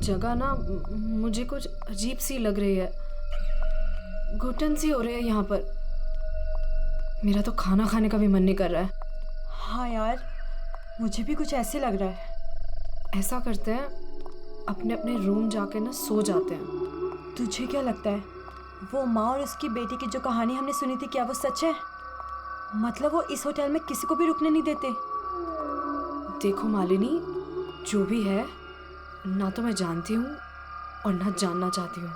जगह ना मुझे कुछ अजीब सी लग रही है, घुटन सी हो रही है यहाँ पर। मेरा तो खाना खाने का भी मन नहीं कर रहा है। हाँ यार, मुझे भी कुछ ऐसे लग रहा है। ऐसा करते हैं, अपने अपने रूम जाके ना सो जाते हैं। तुझे क्या लगता है वो माँ और उसकी बेटी की जो कहानी हमने सुनी थी, क्या वो सच है? मतलब वो इस होटल में किसी को भी रुकने नहीं देते। देखो मालिनी, जो भी है, ना तो मैं जानती हूँ और ना जानना चाहती हूँ।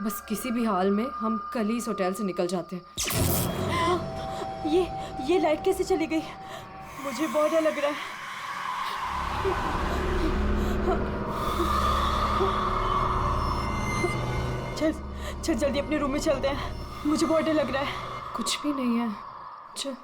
बस किसी भी हाल में हम कल ही इस होटल से निकल जाते हैं। ये लाइट कैसे चली गई? मुझे बहुत डर लग रहा है। चल जल्दी अपने रूम में चलते हैं, मुझे बहुत डर लग रहा है। कुछ भी नहीं है, चल।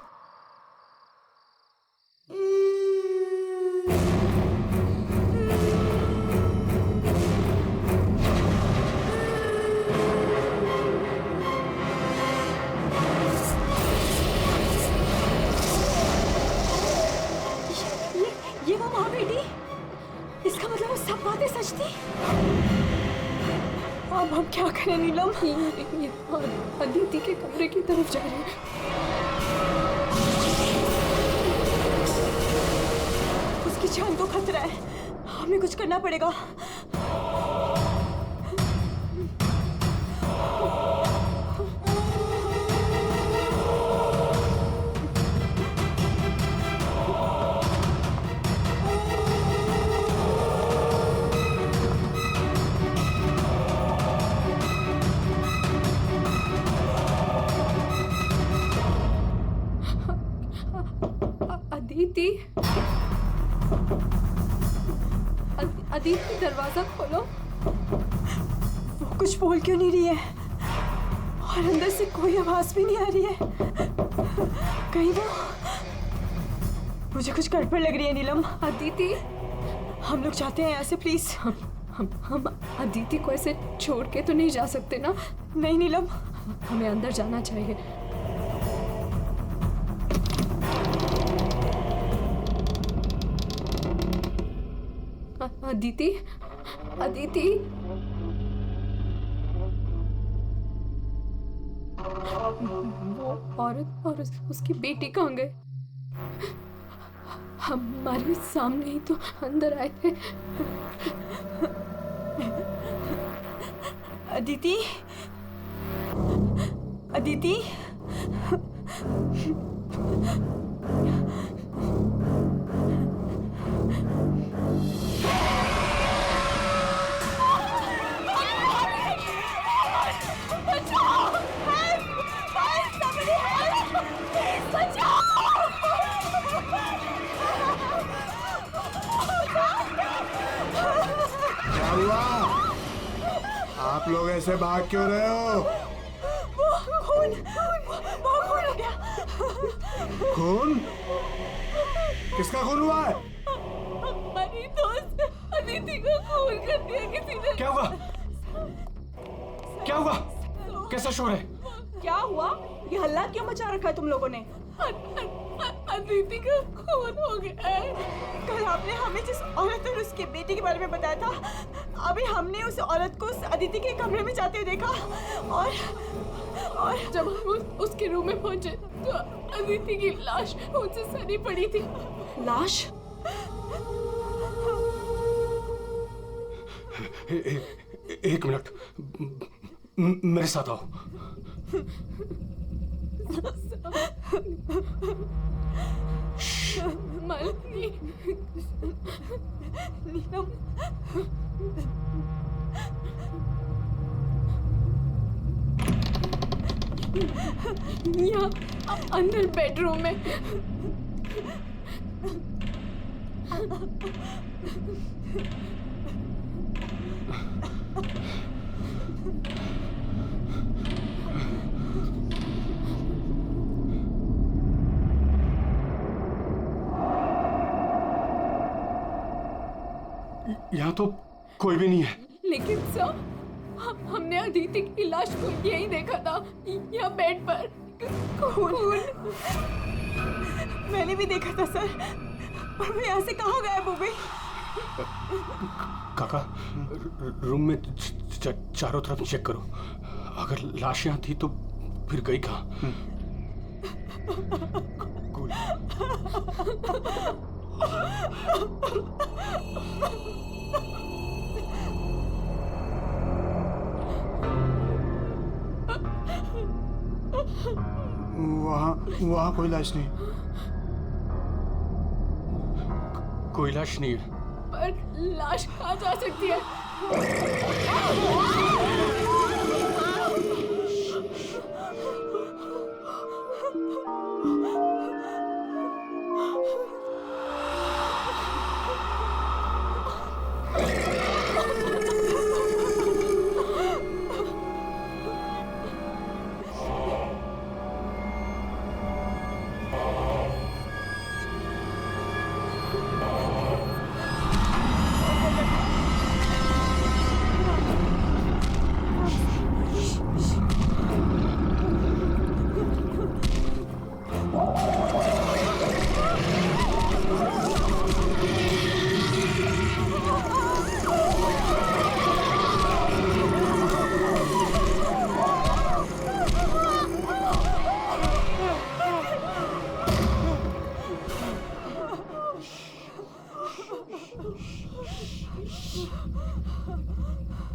ये वो माँ बेटी, इसका मतलब वो सब बातें सच थी। अब हम क्या करें नीलम? ये अदिति के कमरे की तरफ जा रहे हैं। उसकी जान को खतरा है, हमें कुछ करना पड़ेगा। अदिति, अदिति दरवाजा खोलो। वो कुछ बोल क्यों नहीं रही है और अंदर से कोई आवाज भी नहीं आ रही है? कहीं वो, मुझे कुछ गड़बड़ लग रही है नीलम। अदिति, हम लोग जाते हैं यहाँ से प्लीज। हम अदिति को ऐसे छोड़ के तो नहीं जा सकते ना? नहीं नीलम, हमें अंदर जाना चाहिए। अदिति, अदिति, वो औरत और उसकी बेटी कहाँ गए? हमारे सामने ही तो अंदर आए थे। अदिति, अदिति, क्या हुआ? आप लोग ऐसे भाग क्यों रहे हो? वो खून हो गया। खून? किसका खून हुआ है? हमारी दोस्त अदिति को खून कर दिया किसी ने। क्या हुआ? क्या हुआ? कैसा शोर है? क्या हुआ? ये हल्ला क्यों मचा रखा है तुम लोगों ने? अदिति का खून हो गया है। कल आपने हमें जिस औरत और उसके बेटे के बारे में बताया था, अभी हमने उस औरत को उस अदिति के कमरे में जाते हुए देखा और जब हम उसके रूम में पहुंचे तो अदिति की लाश उनसे सनी पड़ी थी। लाश? एक मिनट, मेरे साथ आओ। मालिनी, नीलम, यहाँ अंदर बेडरूम में। यहाँ तो कोई भी नहीं है। लेकिन सर, हमने अदिति की लाश को यही देखा था, यहाँ बेड पर खून। मैंने भी देखा था सर, और वो यहाँ से कहाँ गायब हो गई? काका, काका, रूम में चारों तरफ चेक करो। अगर लाश यहाँ थी तो फिर गई कहाँ? वहाँ कोई लाश नहीं। कोई लाश नहीं है। पर लाश कहाँ जा सकती है?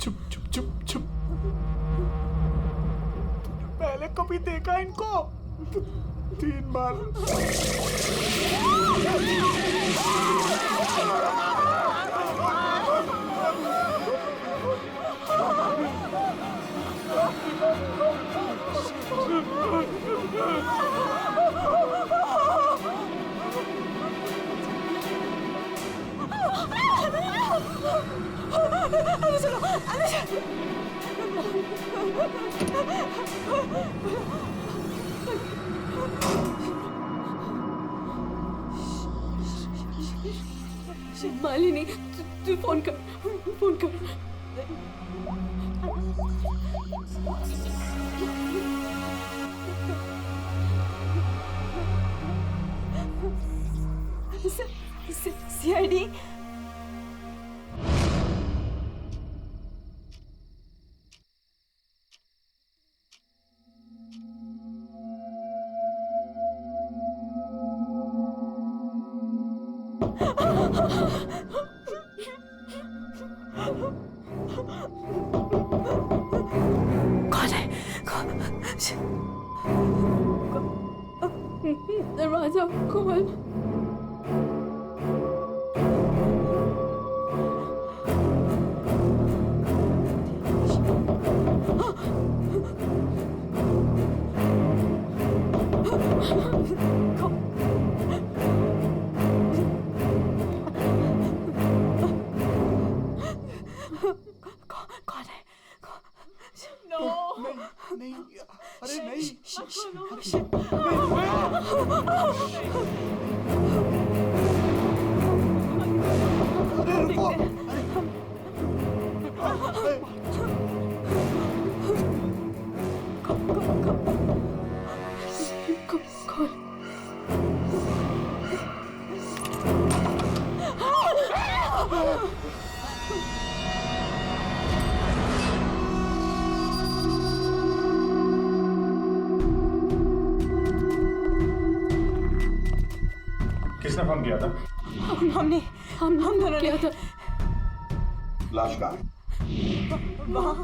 चुप चुप चुप चुप। पहले कभी देखा इनको? 3 बार। मालिनी, तू फोन कर, फोन कर। सीआईडी। कौन है? दरवाजा खोल। कौन है? नहीं, अरे नहीं। अरे रुको। किसने फोन किया था? हम दोनों ने। लाश कहाँ है? वहाँ।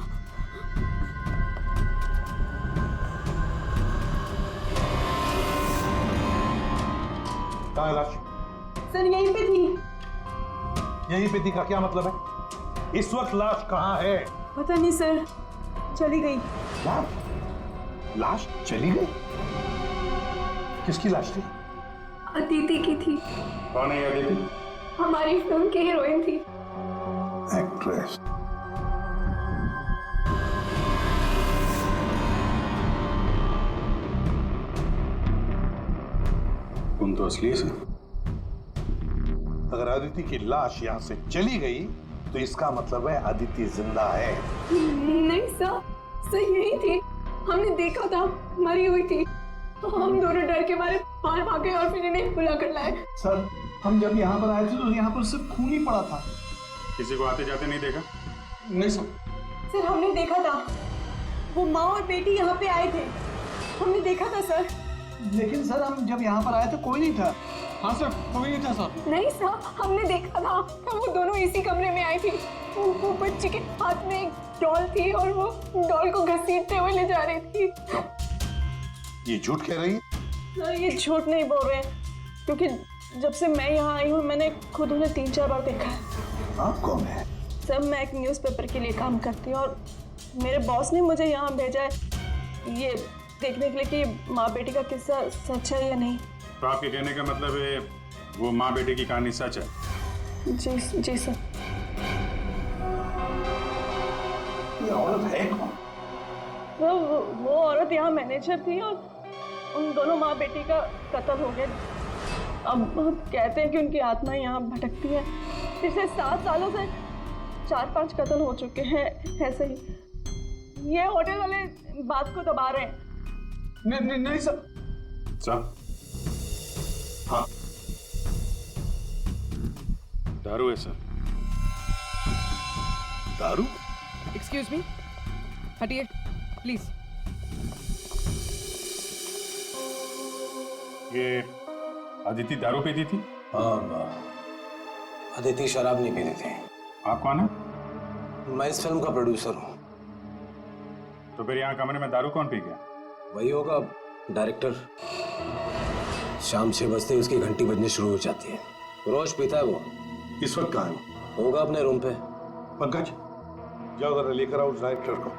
कहाँ है लाश? सर यहीं पे थी। यहीं पे थी का क्या मतलब है? इस वक्त लाश कहाँ है? पता नहीं सर, चली गई। लाश चली गई? किसकी लाश थी? अदिति की थी। कौन है ये अदिति? हमारी फिल्म की हीरोइन थी। एक्ट्रेस। तुम तो असली से। अगर अदिति की लाश यहाँ से चली गई तो इसका मतलब है अदिति जिंदा है। नहीं सर यही थी। हमने देखा था, मरी हुई थी। हम दोनों डर के मारे बाहर भागे और फिर इन्हें बुला कर लाए। सर, हम जब यहाँ पर आए थे तो यहाँ पर सिर्फ खून ही पड़ा था। किसी को आते जाते नहीं देखा? नहीं सर। सर हमने देखा था, वो माँ और बेटी यहाँ पे आए थे, हमने देखा था सर। लेकिन सर हम जब यहाँ पर आए तो कोई नहीं था। हाँ सर, कोई नहीं था सर। नहीं सर, हमने देखा था, वो दोनों इसी कमरे में आई थी। वो बच्चे के हाथ में एक डॉल थी और वो डॉल को घसीटते हुए ले जा रही थी। ये झूठ कह रही है? सर ये झूठ नहीं बोल रहे हैं, क्योंकि जब से मैं यहाँ आई हूँ मैंने खुद उन्हें 3-4 बार देखा है। आप कौन है? सर मैं एक न्यूज़पेपर के लिए काम करती हूँ और मेरे बॉस ने मुझे यहाँ भेजा है ये देखने के लिए कि माँ बेटी का किस्सा सच है या नहीं। तो आपके कहने का मतलब है वो माँ बेटे की कहानी सच है? जी सर। ये औरत है कौन? तो वो औरत यहाँ मैनेजर थी और उन दोनों माँ बेटी का कत्ल हो गया। अब कहते हैं कि उनकी आत्मा यहाँ भटकती है। पिछले 7 सालों से 4-5 कत्ल हो चुके हैं ऐसे ही। ये होटल वाले बात को दबा रहे हैं। नहीं सर। सर, हाँ दारू है सर। दारू? एक्सक्यूज मी, हटिए प्लीज। ये अदिति दारू पीती थी? हाँ, अदिति शराब नहीं पीती थी। आप कौन है? मैं इस फिल्म का प्रोड्यूसर हूँ। तो फिर यहाँ कमरे में दारू कौन पी गया? वही होगा डायरेक्टर। शाम 6 बजते ही उसकी घंटी बजनी शुरू हो जाती है। रोज पीता है वो। इस वक्त कहाँ है? होगा अपने रूम पे। पंकज, जाओ जरा लेकर आओ उस डायरेक्टर को।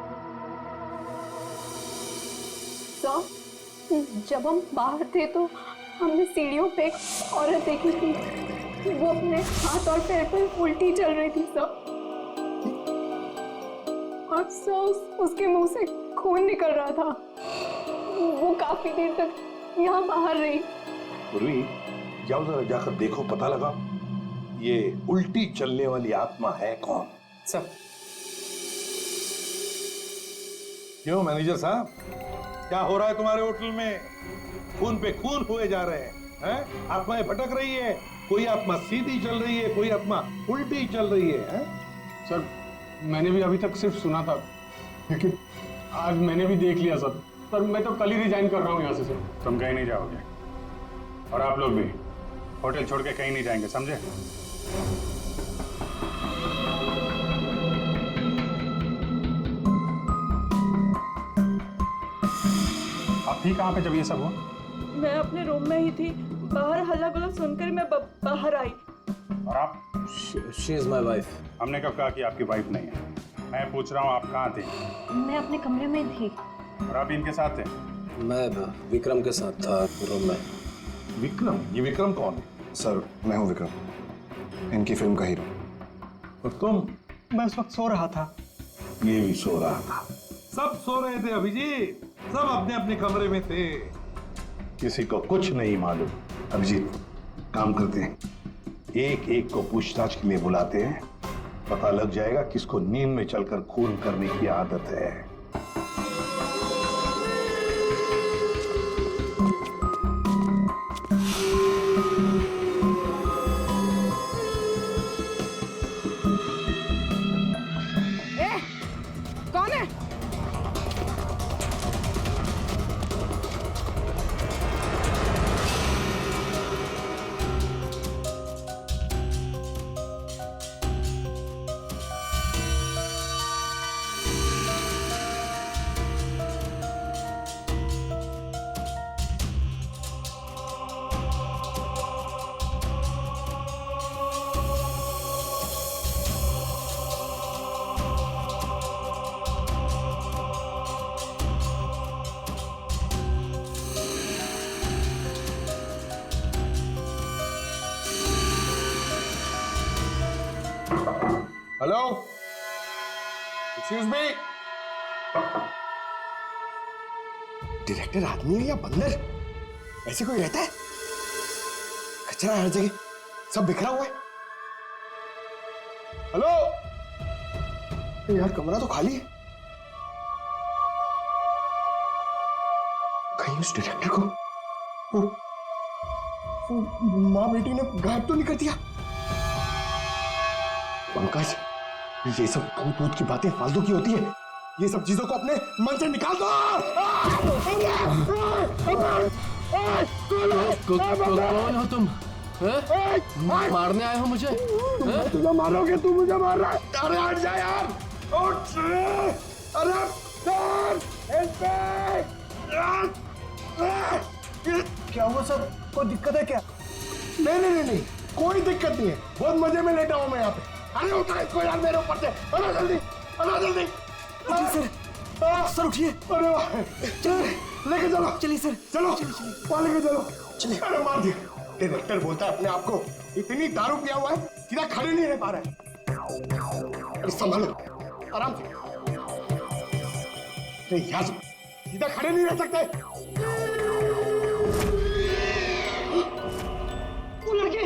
सर जब हम बाहर थे तो हमने सीढ़ियों पे एक औरत देखी थी। वो अपने हाथ और पैर पर उल्टी चल रही थी सर। और सर उसके मुंह से खून निकल रहा था। वो काफी देर तक यहाँ बाहर रही। पूर्वी, जाओ जरा जाकर देखो, पता लगा ये उल्टी चलने वाली आत्मा है कौन। सर क्यों मैनेजर साहब, क्या हो रहा है तुम्हारे होटल में? खून पे खून हुए जा रहे हैं? आत्माएं भटक रही है। कोई आत्मा सीधी चल रही है, कोई आत्मा उल्टी चल रही है? सर मैंने भी अभी तक सिर्फ सुना था, लेकिन आज मैंने भी देख लिया सर। सर मैं तो कल ही रिजाइन कर रहा हूँ यहाँ से सर। तुम कहीं नहीं जाओगे और आप लोग भी होटल छोड़ के कहीं नहीं जाएंगे, समझे? आप थी कहाँ पे जब ये सब हुआ? मैं अपने रूम में ही थी। बाहर हल्ला गुल्ला सुनकर मैं बाहर आई। और आप? She is my wife. हमने कब कहा कि आपकी वाइफ नहीं है? मैं पूछ रहा हूँ आप कहाँ थे? मैं अपने कमरे में थी। और आप इनके साथ थे? मैं विक्रम के साथ था रूम में। विक्रम? ये विक्रम कौन है? सर मैं हूँ विक्रम, इनकी फिल्म का हीरो। और तुम? मैं उस वक्त सो रहा था। ये भी सो रहा था। सब सो रहे थे अभिजीत, सब अपने अपने कमरे में थे। किसी को कुछ नहीं मालूम। अभिजीत, काम करते हैं, एक एक को पूछताछ के लिए बुलाते हैं, पता लग जाएगा किसको नींद में चलकर खून करने की आदत है। कौन है? Hello, excuse me. डायरेक्टर आदमी है या बंदर? ऐसे कोई रहता है? कचरा हर जगह, सब बिखरा हुआ है। हेलो यार, कमरा तो खाली है। कहीं उस डायरेक्टर को वो माँ बेटी ने गायब तो नहीं कर दिया? पंकज, ये सब भूत भूत की बातें फालतू की होती है। ये सब चीजों को अपने मन से निकाल दो। कौन हो तुम? मारने आए हो मुझे? तुझे मारोगे, तू मुझे मार रहा है। अरे हट जा यार, उठ। अरे क्या हुआ सर? कोई दिक्कत है क्या? नहीं, कोई दिक्कत नहीं है। बहुत मजे में लेटा हूं मैं यहाँ पे। अरे उठा इसको यार मेरे ऊपर से। अरे जल्दी। सर उठिए। अरे वाह, लेके चलो। चलिए सर। चलो वहाँ लेके चलो। चलिए। अरे मार दिया। डायरेक्टर बोलता है अपने आप को इतनी दारू पिया हुआ है, सीधा खड़े नहीं रह पा रहा है। अरे संभालो, आराम से। अरे यार, सीधा खड़े नहीं रह सकते। वो लड़की।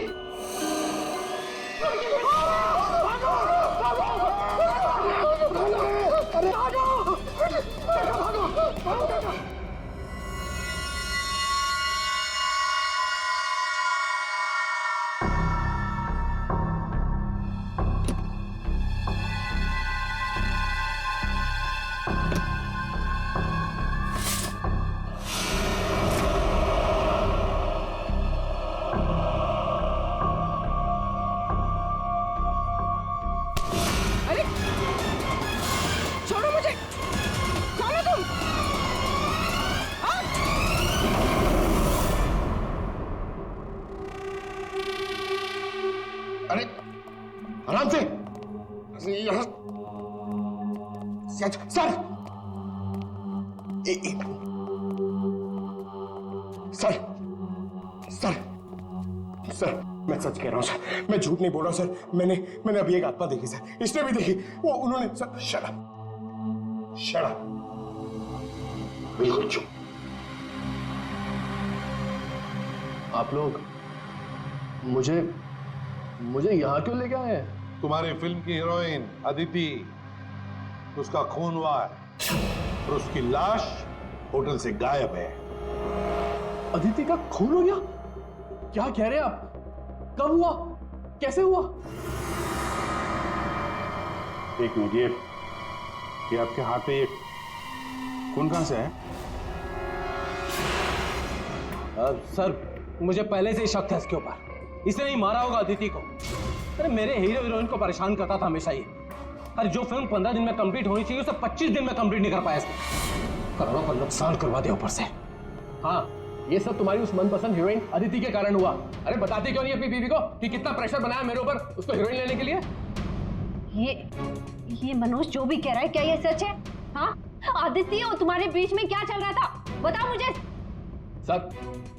अरे भागो। अरे छोड़ो मुझे, कौन हो तुम? अरे आराम से। यहाँ सर, सर, मैं सच कह रहा हूँ सर, मैं झूठ नहीं बोल रहा हूँ सर। मैंने अभी एक आत्मा देखी सर, इसने भी देखी। वो उन्होंने सर, शट अप, बिल्कुल चुप। आप लोग मुझे यहाँ क्यों लेके आए हैं? तुम्हारी फिल्म की हीरोइन अदिति, उसका खून हुआ है और उसकी लाश होटल से गायब है। अदिति का खून हो गया? क्या कह रहे हैं आप? कब हुआ? कैसे हुआ? एक मिनट, ये आपके हाथ पे ये खून कहां से है? सर, मुझे पहले से ही शक था इसके ऊपर। इसने नहीं मारा होगा अदिति को। अरे मेरे हीरो हीरोइन को परेशान करता था हमेशा ये। अरे जो फिल्म 15 दिन में कंप्लीट होनी चाहिए उसे 25 दिन में कंप्लीट नहीं कर पाया इसने। करोड़ों का नुकसान करवा दिया ऊपर से। हाँ, ये सब तुम्हारी उस मनपसंद हीरोइन अदिति के कारण हुआ। अरे बताती क्यों नहीं अपनी बीवी को कि कितना प्रेशर बनाया मेरे ऊपर उसको हीरोइन लेने के लिए? ये मनोज जो भी कह रहा है, क्या ये सच है? हाँ, आदित्य और तुम्हारे बीच में क्या चल रहा था? बताओ मुझे। सर,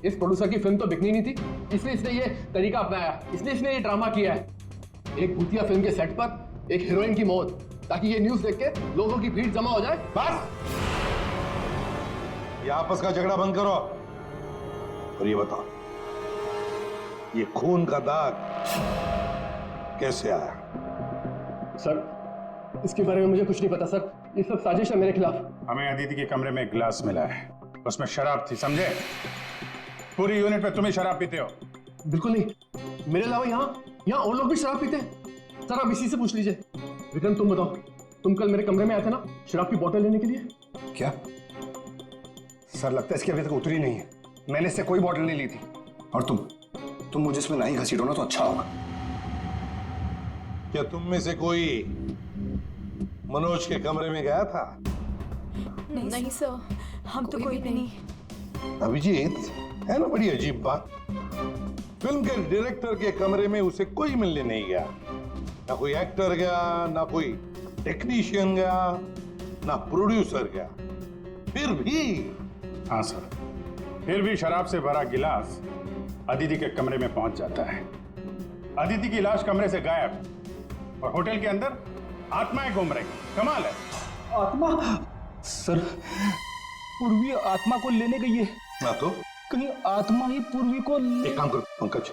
इस प्रोड्यूसर की फिल्म तो बिकनी नहीं थी, इसलिए इसने ये तरीका अपनाया, इसलिए इसने ये ड्रामा किया है। एक भूतिया फिल्म के सेट पर एक हीरोइन की मौत, ताकि ये न्यूज़ देख के लोगों की भीड़ जमा हो जाए। बस, ये आपस का झगड़ा बंद करो और ये बताओ, ये खून का दाग कैसे आया? सर, इसके बारे में मुझे कुछ नहीं पता सर। ये सब साजिश है मेरे खिलाफ। हमें अदिति के कमरे में एक गिलास मिला है, उसमें शराब थी, समझे? पूरी यूनिट पे तुम ही शराब पीते हो। बिल्कुल नहीं, मेरे अलावा यहाँ और लोग भी शराब पीते हैं। सर, आप इसी से पूछ लीजिए। विक्रम, तुम बताओ, तुम कल मेरे कमरे में आए थे ना शराब की बोतल लेने के लिए? क्या सर, लगता है इसकी अभी तक उतरी नहीं है। मैंने इससे कोई बॉटल नहीं ली थी। और तुम मुझे इसमें नहीं घसीटो ना तो अच्छा होगा। क्या तुम में से कोई मनोज के कमरे में गया था? नहीं सर, हम तो कोई भी नहीं। अभिजीत, है ना बड़ी अजीब बात। फिल्म के डायरेक्टर के कमरे में उसे कोई मिलने नहीं गया, ना कोई एक्टर गया, ना कोई टेक्नीशियन गया, ना प्रोड्यूसर गया। फिर भी हाँ सर, फिर भी शराब से भरा गिलास अदिति के कमरे में पहुंच जाता है। अदिति की लाश कमरे से गायब और होटल के अंदर आत्माएं घूम रही। कमाल है। आत्मा? सर, पूर्वी आत्मा को लेने गई है। ना तो कहीं आत्मा ही पूर्वी को एक काम करो पंकज,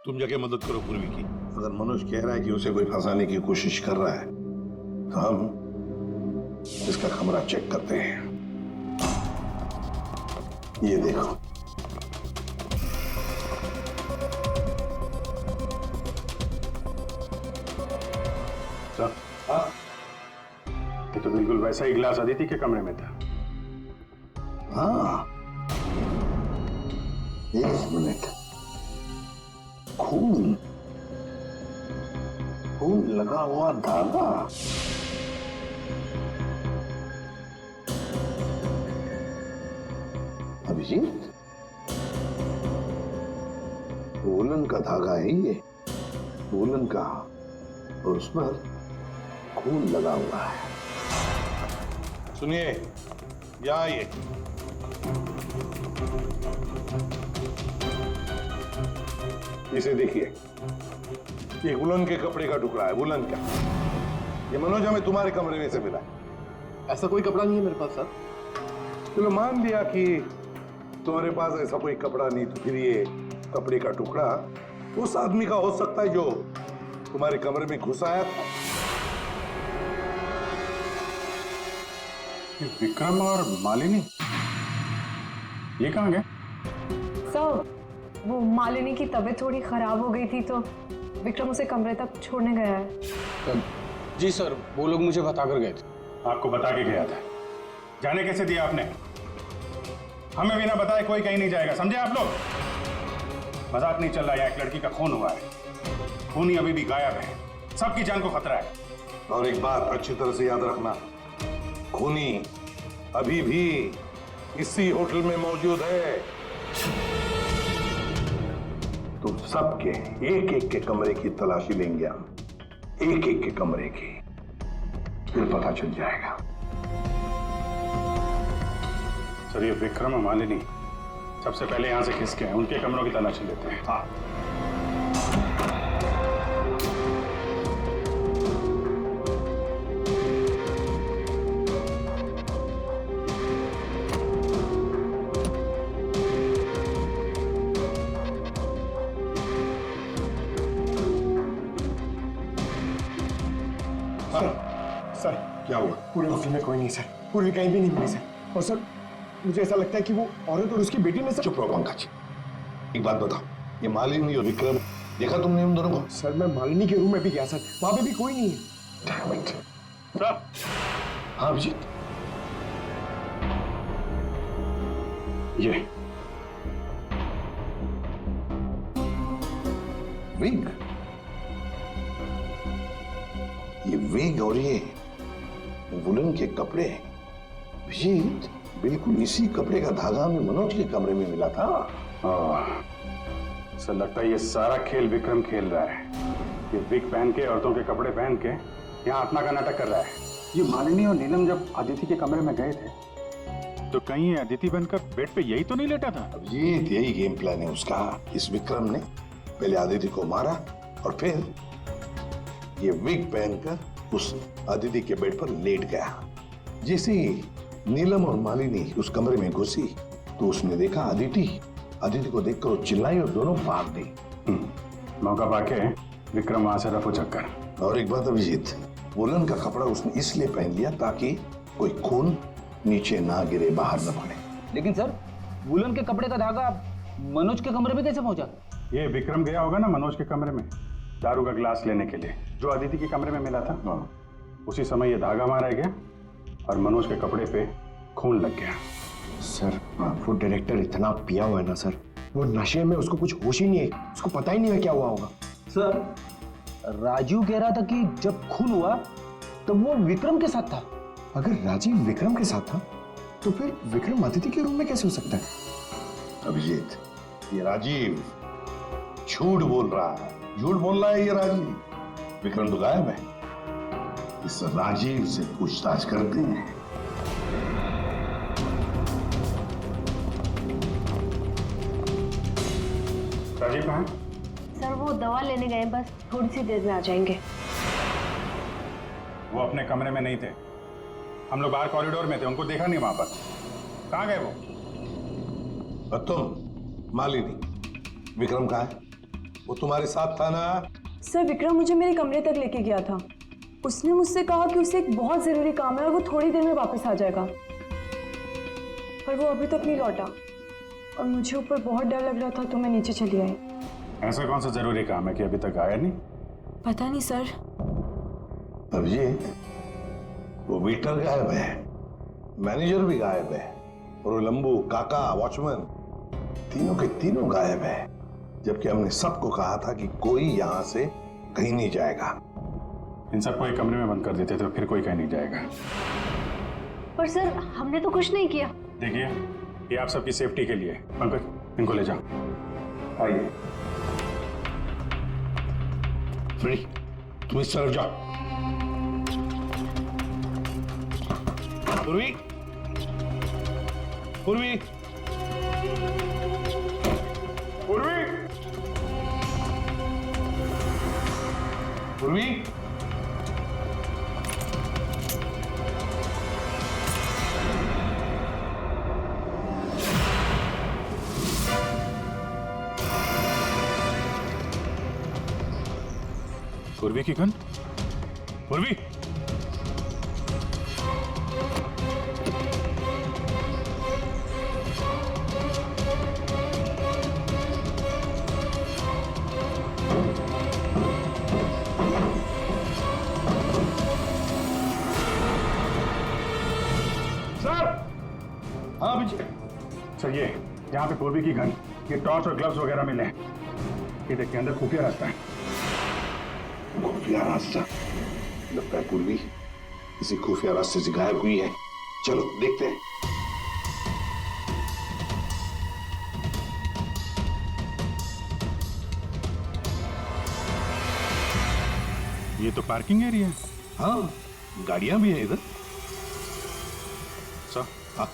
तुम जाके मदद करो पूर्वी की। अगर मनोज कह रहा है कि उसे कोई फंसाने की कोशिश कर रहा है तो हम इसका कमरा चेक करते हैं। ये देखो, सर, हाँ? ये तो बिल्कुल वैसा ही गिलास अदिति के कमरे में था। हाँ, एक मिनट। खून खून लगा हुआ धागा। अभिजीत, वूलन का धागा है ये, वूलन का, और उस पर खून लगा हुआ है। सुनिए, यहाँ आइए। इसे देखिए, ये वुलन के कपड़े का टुकड़ा है, वुलन का। ये मनोज हमें तुम्हारे कमरे में से मिला है। ऐसा कोई कपड़ा नहीं है मेरे पास सर। चलो मान लिया कि तुम्हारे पास ऐसा कोई कपड़ा नहीं, तो फिर ये कपड़े का टुकड़ा उस आदमी का हो सकता है जो तुम्हारे कमरे में घुस आया था। ये विक्रम और मालिनी ये कहाँ गए? सर, वो मालिनी की तबीयत थोड़ी खराब हो गई थी तो विक्रम उसे कमरे तक छोड़ने गया है। जी सर, वो लोग मुझे बता कर गए थे। आपको बता के गया था? जाने कैसे दिया आपने? हमें बिना बताए कोई कहीं नहीं जाएगा, समझे आप लोग? मजाक नहीं चल रहा है, एक लड़की का खून हुआ है, खूनी अभी भी गायब है, सबकी जान को खतरा है। और एक बात अच्छी तरह से याद रखना, खूनी अभी भी इसी होटल में मौजूद है। तो सबके एक एक के कमरे की तलाशी लेंगे हम, एक एक के कमरे की, फिर पता चल जाएगा। सर, ये विक्रम और मालिनी सबसे पहले यहां से खिसके हैं, उनके कमरों की तलाशी लेते हैं। हाँ, सर, क्या हुआ? पूरे ऑफिस में कोई नहीं सर, पूरी कहीं भी नहीं मिली सर। और सर, मुझे ऐसा लगता है कि वो औरत और उसकी बेटी ने सर। चुप रहो पंकज, एक बात बताओ, ये मालिनी और विक्रम देखा तुमने उन दोनों को? सर, मैं मालिनी के रूम में भी गया सर, वहां पे भी कोई नहीं है। Damn it. सर, हाँ अभिजीत, ये विग, ये विग और ये वुलन के कपड़े, अभिजीत बिल्कुल इसी कपड़े का धागा हमें मनोज के कमरे में मिला था। सर, लगता है ये सारा खेल विक्रम खेल रहा है। ये विग पहन के, औरतों के कपड़े पहन के यहाँ आत्मा का नाटक कर रहा है। ये मालिनी और नीलम जब अदिति के कमरे में गए थे तो कहीं ये अदिति बनकर बेड पे यही तो नहीं लेटा था? अभिजीत, यही गेम प्लान है उसका। इस विक्रम ने पहले अदिति को मारा और फिर ये विग पहनकर उस अदिति के बेड पर लेट गया। जैसे ही नीलम और मालिनी उस कमरे में घुसी तो उसने देखा अदिति को देखकर वो चिल्लाई और दोनों भाग गई। मौका पाके विक्रम वहां से रफू चक्कर। और एक बात अभिजीत, वुलन का कपड़ा उसने इसलिए पहन लिया ताकि कोई खून नीचे ना गिरे, बाहर न पड़े। लेकिन सर, वुलन के कपड़े का धागा मनोज के कमरे में कैसे पहुंचा? ये विक्रम गया होगा ना मनोज के कमरे में दारू का गिलास लेने के लिए, जो अदिति के कमरे में मिला था। उसी समय ये धागा मारा गया और मनोज के कपड़े पे खून लग गया। सर, वो डायरेक्टर इतना पिया हुआ है ना सर, वो नशे में उसको कुछ होश ही नहीं है, उसको पता ही नहीं है क्या हुआ होगा। सर, राजू कह रहा था कि जब खून हुआ तब वो विक्रम के साथ था। अगर राजीव विक्रम के साथ था तो फिर विक्रम अदिति के रूम में कैसे हो सकता है? अभिजीत, ये राजीव झूठ बोल रहा है, झूठ बोल रहा है ये राजीव। विक्रम तो गायब है। इस राजीव से पूछताछ करते हैं। राजीव कहाँ है? सर, वो दवा लेने गए, बस थोड़ी सी देर में आ जाएंगे। वो अपने कमरे में नहीं थे, हम लोग बाहर कॉरिडोर में थे, उनको देखा नहीं वहां पर। कहाँ गए वो? और तुम मालिनी, विक्रम कहाँ है? वो तुम्हारे साथ था ना? सर, विक्रम मुझे मेरे कमरे तक लेके गया था। उसने मुझसे कहा कि उसे एक बहुत जरूरी काम है और वो थोड़ी देर में वापस आ जाएगा, पर वो अभी तक नहीं लौटा और मुझे ऊपर बहुत डर लग रहा था तो मैं नीचे चली आई। ऐसा कौन सा जरूरी काम है कि अभी तक आया नहीं? पता नहीं सर, अभिजीत, वो वेटर गायब है, मैनेजर भी गायब है, और वो लंबू, काका, वॉचमैन तीनों के तीनों गायब है, जबकि हमने सबको कहा था कि कोई यहां से कहीं नहीं जाएगा। इन सबको एक कमरे में बंद कर देते तो फिर कोई कहीं नहीं जाएगा। पर सर हमने तो कुछ नहीं किया। देखिए, ये आप सबकी सेफ्टी के लिए। पंकज, इनको ले जाओ। आइए। फ्री, तुम इस तरफ जाओ। पूर्वी, पूर्वी, पूर्वी, पूर्वी, पूर्वी की गन। पूर्वी, हाँ अभिजीत। सर ये यहाँ पे पूर्वी की गन, ये टॉर्च और ग्लव्स वगैरह मिले हैं। ये देखिए, अंदर खुफिया रास्ता है। खुफिया रास्ता? लगता है पूर्वी किसी खुफिया रास्ते से गायब हुई है। चलो देखते हैं। ये तो पार्किंग एरिया है। हाँ, गाड़ियां भी हैं इधर। सर, हाँ,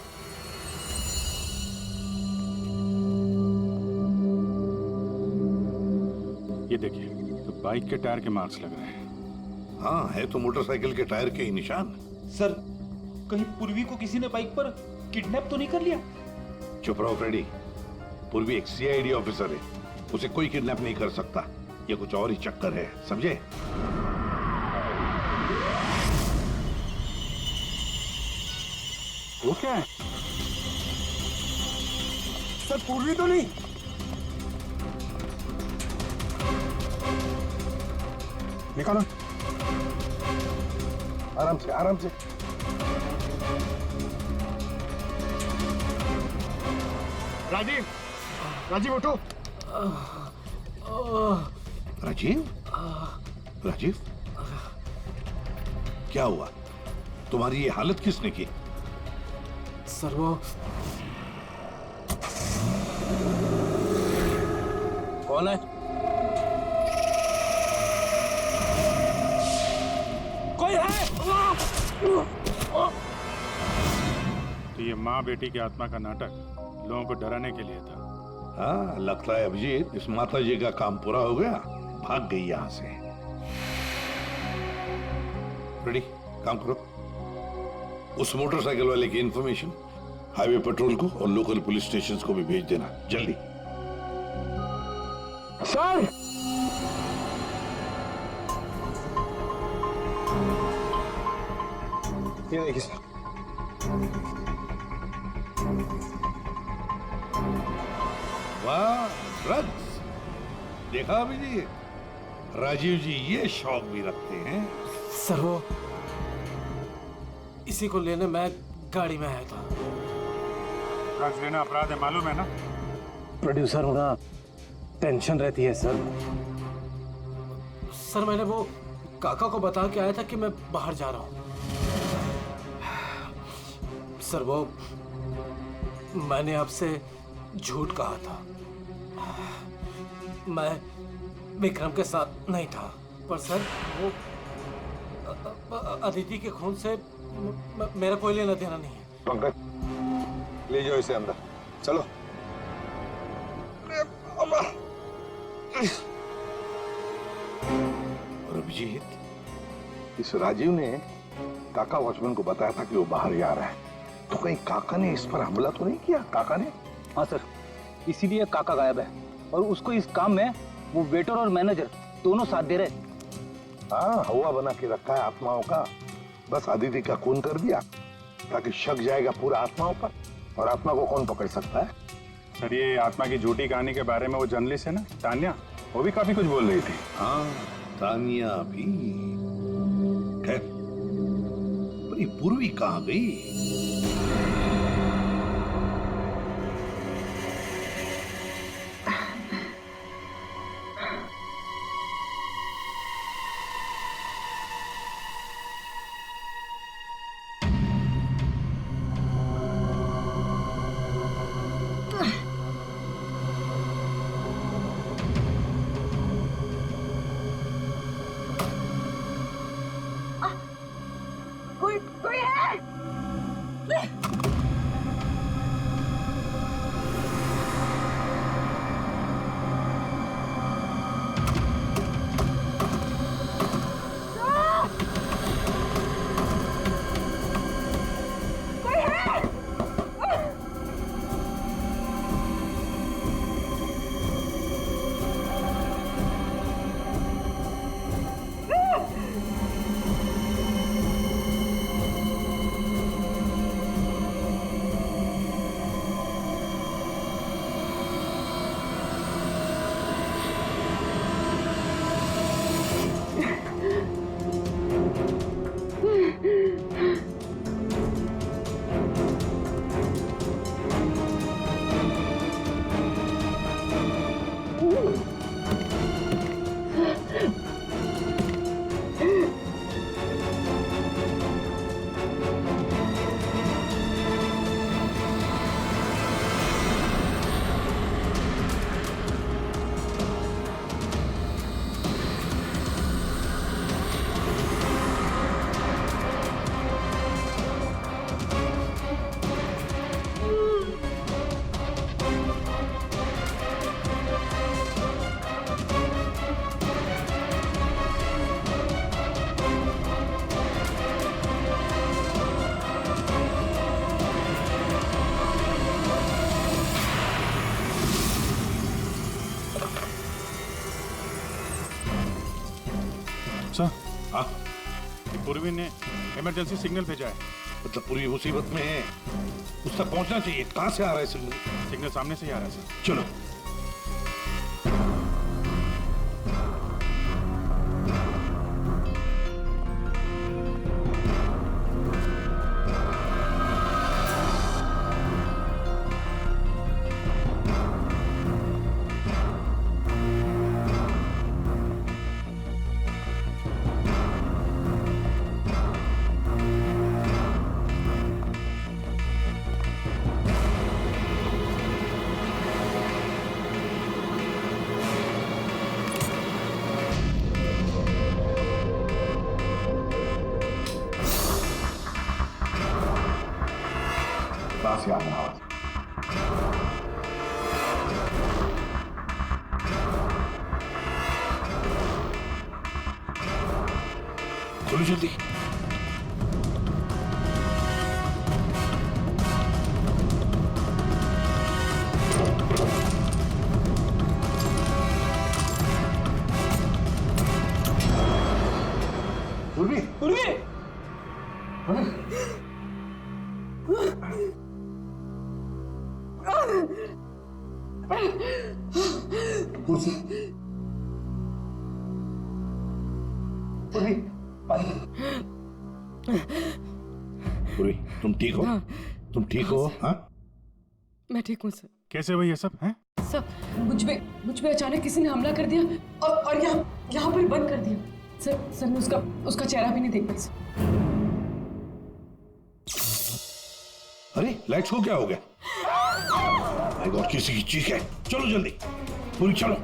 ये देखिए, तो बाइक के टायर के मार्क्स लग रहे हैं। हाँ, है तो मोटरसाइकिल के टायर के ही निशान। सर, कहीं पूर्वी को किसी ने बाइक पर किडनैप तो नहीं कर लिया? चुप रहो फ्रेडी। पूर्वी एक सीआईडी ऑफिसर है, उसे कोई किडनैप नहीं कर सकता। ये कुछ और ही चक्कर है, समझे? वो क्या है? सर पूर्वी तो नहीं? निकालो। आराम से, आराम से। राजीव, राजीव उठो। राजीव, राजीव, क्या हुआ? तुम्हारी ये हालत किसने की? सर वो कौन है? कोई है? तो ये माँ बेटी की आत्मा का नाटक लोगों को डराने के लिए था। हाँ, लगता है अभिजीत इस माता जी का काम पूरा हो गया, भाग गई यहां से। रेडी, काम करो। उस मोटरसाइकिल वाले की इंफॉर्मेशन हाईवे पेट्रोल को और लोकल पुलिस स्टेशन को भी भेज देना, जल्दी। सर, ये देखिए सर। वाह, ड्रग्स! देखा अभिजीत, राजीव जी ये शौक भी रखते हैं। सर वो इसी को लेने मैं गाड़ी में आया था। ड्रग्स लेना अपराध है, मालूम है ना? प्रोड्यूसर होना टेंशन रहती है सर। सर मैंने वो काका को बता के आया था कि मैं बाहर जा रहा हूँ। सर वो मैंने आपसे झूठ कहा था। मैं विक्रम के साथ नहीं था, पर सर वो अदिति के खून से मेरा कोई लेना देना नहीं है। पंकज, ले जाओ इसे अंदर, चलो। और अभिजीत, इस राजीव ने काका वॉचमैन को बताया था कि वो बाहर जा रहा है, तो कहीं काका ने इस पर हमला तो नहीं किया? काका ने? हाँ सर, इसीलिए काका गायब है और उसको इस काम में वो वेटर और मैनेजर दोनों साथ दे रहे। हाँ, हवा बना के रखा है आत्माओं का। बस आदित्य का खून कर दिया ताकि शक जाएगा पूरा आत्माओं पर, और आत्मा को कौन पकड़ सकता है? सर ये आत्मा की झूठी कहानी के बारे में वो जर्नलिस्ट है ना, तान्या, वो भी काफी कुछ बोल रही थी। हाँ, तानिया भी। खैर, पर ये पूर्वी कहाँ गई? कोई है? सर, हाँ, पूर्वी ने इमरजेंसी सिग्नल भेजा है। मतलब पूरी मुसीबत में है, उस तक पहुंचना चाहिए। कहां से आ रहा है सिग्नल? सिग्नल सामने से ही आ रहा है सर। चलो। पास याद रहा। खोलो जल्दी। पूर्वी, पूर्वी! कुर्सी। पूर्वी, पूर्वी, तुम ठीक हो? तुम ठीक हो? हाँ? मैं ठीक हूँ सर। कैसे हुई ये सब हैं? सर, मुझ पे अचानक किसी ने हमला कर दिया और यहाँ पर बंद कर दिया। सर मैं उसका चेहरा भी नहीं देख पाई सर। अरे लाइट्स को क्या हो गया? माय गॉड, किसी की चीख है। चलो जल्दी, पूरी चलो।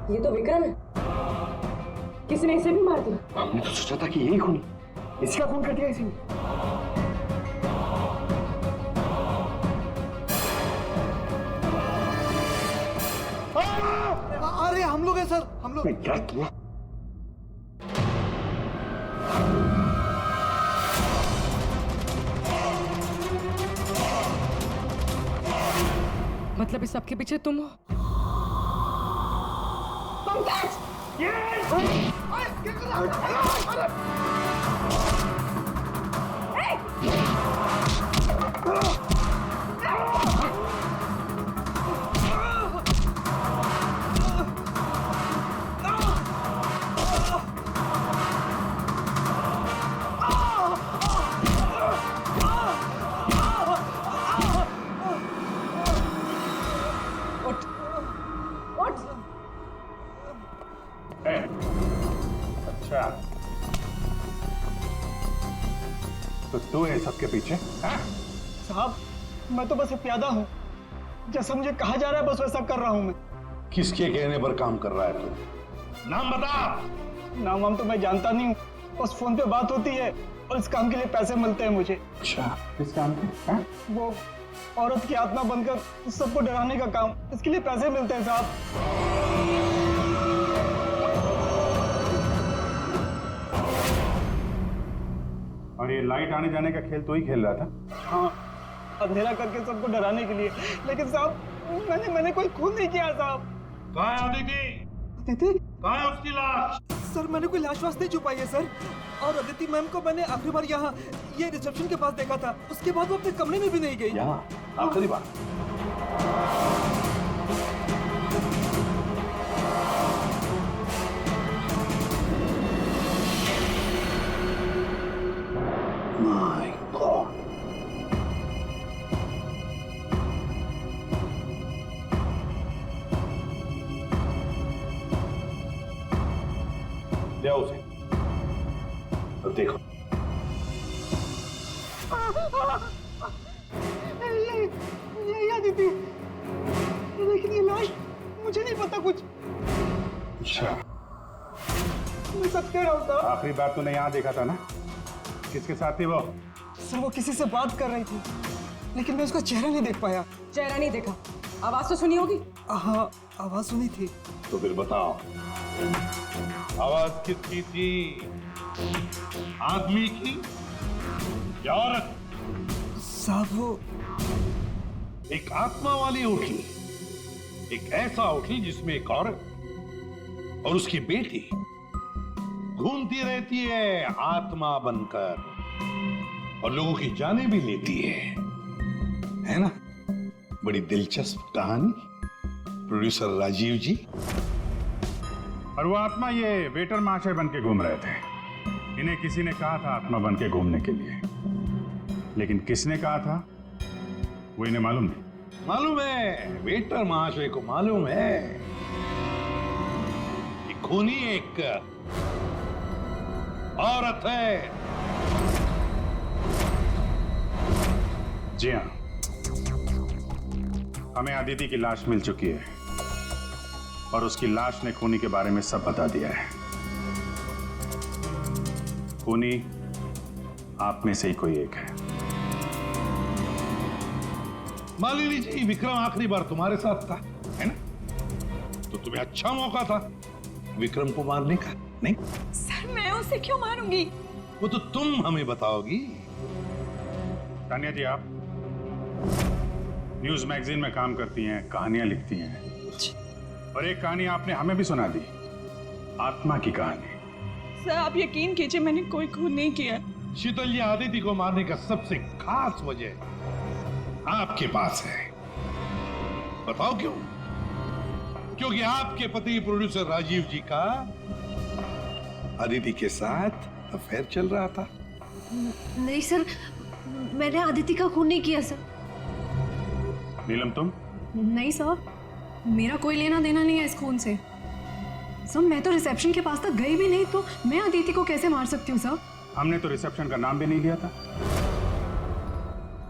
ये तो विक्रम है। किसी ने इसे भी मार दिया। हमने तो सोचा था कि यही खूनी, इसका खून कर दिया इसी ने। अरे हम लोग हैं सर, हम लोग। क्या किया? मतलब इस सब के पीछे तुम हो? अच्छा, तो तू है सबके पीछे? हाँ? साहब, मैं तो बस एक प्यादा हूँ। जैसा मुझे कहा जा रहा है बस वैसा कर रहा हूँ मैं। किसके कहने पर काम कर रहा है तू? नाम बता। नाम वाम तो मैं जानता नहीं हूँ, बस फोन पे बात होती है और इस काम के लिए पैसे मिलते हैं मुझे। अच्छा, किस काम के? हाँ? वो औरत की आत्मा बनकर सबको डराने का काम, इसके लिए पैसे मिलते हैं साहब। और ये लाइट आने जाने का खेल तो ही खेल रहा था? हाँ, अंधेरा करके सबको डराने के लिए। लेकिन साहब मैंने कोई खून नहीं किया साहब। कहाँ है अदिति? अदिति? कहाँ है उसकी लाश? सर मैंने कोई लाश वास नहीं छुपाई है सर। और अदिति मैम को मैंने आखिरी बार यहाँ ये रिसेप्शन के पास देखा था। उसके बाद वो अपने कमरे में भी नहीं गई। यहाँ आखिरी बार? My God. ले आओ उसे। अब देखो। ये अदिति, लेकिन ये लाश मुझे नहीं पता कुछ। अच्छा, मैं सच कह रहा हूँ साहब। आखिरी बार तूने यहाँ देखा था ना? किसके साथ थी वो? सर वो किसी से बात कर रही थी, लेकिन मैं उसका चेहरा नहीं देख पाया। चेहरा नहीं देखा, आवाज तो सुनी होगी। हाँ, आवाज सुनी थी। तो फिर बताओ, आवाज किसकी थी? आदमी की या औरत? साहब वो एक आत्मा वाली उठी, एक ऐसा उठी जिसमें एक औरत और उसकी बेटी घूमती रहती है आत्मा बनकर और लोगों की जानें भी लेती है ना? बड़ी दिलचस्प कहानी, प्रोड्यूसर राजीव जी। और वो आत्मा ये वेटर महाशय बन के घूम रहे थे। इन्हें किसी ने कहा था आत्मा बन के घूमने के लिए, लेकिन किसने कहा था वो इन्हें मालूम नहीं। मालूम है, वेटर महाशय को मालूम है कि खूनी एक औरत है। जी हाँ, हमें अदिति की लाश मिल चुकी है और उसकी लाश ने खूनी के बारे में सब बता दिया है। खूनी आप में से ही कोई एक है। मालिनी जी, विक्रम आखिरी बार तुम्हारे साथ था, है ना? तो तुम्हें अच्छा मौका था विक्रम को मारने का, नहीं? सर मैं उसे क्यों मारूंगी? वो तो तुम हमें बताओगी। तानिया जी, आप न्यूज मैगजीन में काम करती हैं, कहानियां लिखती हैं, और एक कहानी आपने हमें भी सुना दी, आत्मा की कहानी। सर आप यकीन कीजिए, मैंने कोई खून नहीं किया। शीतल जी, आदिति को मारने का सबसे खास वजह आपके पास है। बताओ क्यों? क्योंकि आपके पति प्रोड्यूसर राजीव जी का अदिति के साथ अफेयर चल रहा था। नहीं सर, मैंने अदिति का खून नहीं किया सर। नीलम तुम? नहीं सर, मेरा कोई लेना देना नहीं है इस खून से। सर मैं तो रिसेप्शन के पास तक गई भी नहीं, तो मैं अदिति को कैसे मार सकती हूँ सर? हमने तो रिसेप्शन का नाम भी नहीं लिया था।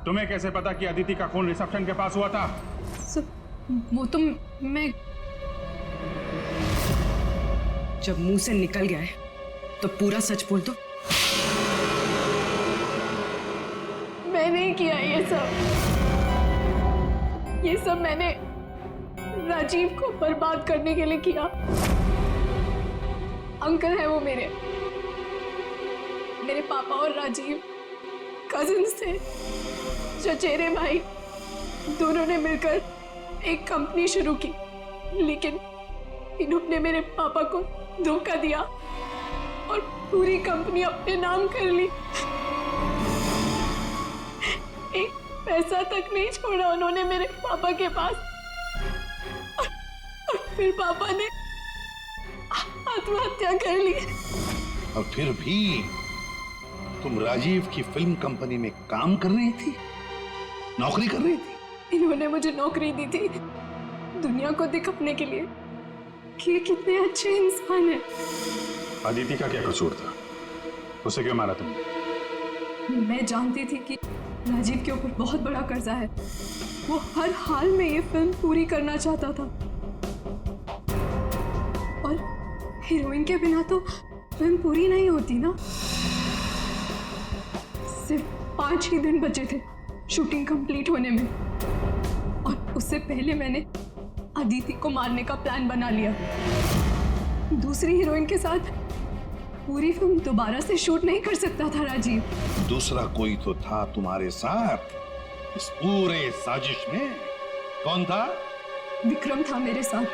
तुम्हें कैसे पता कि अदिति का खून रिसेप्शन के पास हुआ था? सर वो तो मैं, जब मुंह से निकल गया है तो पूरा सच बोल दो। मैं नहीं किया ये सब मैंने राजीव को बर्बाद करने के लिए किया। अंकल है वो मेरे पापा और राजीव कजिन्स थे, चचेरे भाई, दोनों ने मिलकर एक कंपनी शुरू की, लेकिन इन्होंने मेरे पापा को धोखा दिया और पूरी कंपनी अपने नाम कर ली। एक पैसा तक नहीं छोड़ा उन्होंने मेरे पापा के पास। और फिर पापा ने आत्महत्या कर ली। और फिर भी तुम राजीव की फिल्म कंपनी में काम कर रही थी, नौकरी कर रही थी। इन्होंने मुझे नौकरी दी थी दुनिया को दिखाने के लिए कि ये कितने अच्छे इंसान हैं। अदिति का क्या कसूर था? उसे क्यों मारा तुमने? मैं जानती थी कि राजीव के ऊपर बहुत बड़ा कर्जा है। वो हर हाल में ये फिल्म पूरी करना चाहता था और हीरोइन के बिना तो फिल्म पूरी नहीं होती ना। सिर्फ 5 ही दिन बचे थे शूटिंग कंप्लीट होने में और उससे पहले मैंने अदिति को मारने का प्लान बना लिया। दूसरी हीरोइन के साथ पूरी फिल्म दोबारा से शूट नहीं कर सकता था राजीव। दूसरा कोई तो था तुम्हारे साथ इस पूरे साजिश में। कौन था? विक्रम था मेरे साथ।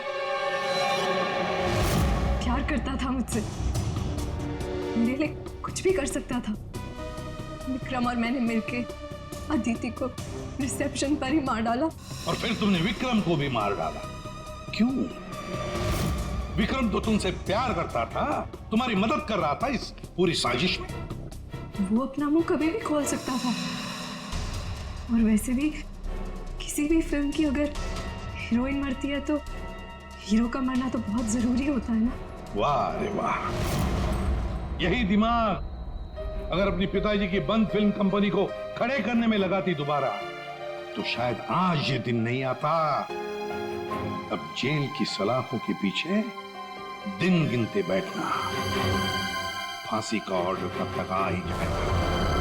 प्यार करता था मुझसे, मेरे लिए कुछ भी कर सकता था। विक्रम और मैंने मिलके अदिति को रिसेप्शन पर ही मार डाला। और फिर तुमने विक्रम को भी मार डाला। क्यों? विक्रम तो तुमसे प्यार करता था, तुम्हारी मदद कर रहा था इस पूरी साजिश में। वो अपना मुंह कभी भी खोल सकता था। और वैसे भी किसी भी फिल्म की अगर हीरोइन मरती है तो हीरो का मरना तो बहुत जरूरी होता है ना। वाह रे वाह, यही दिमाग अगर अपनी पिताजी की बंद फिल्म कंपनी को खड़े करने में लगाती दोबारा, तो शायद आज ये दिन नहीं आता। अब जेल की सलाखों के पीछे दिन गिनते बैठना। फांसी का ऑर्डर तब तक आ ही जाएगा।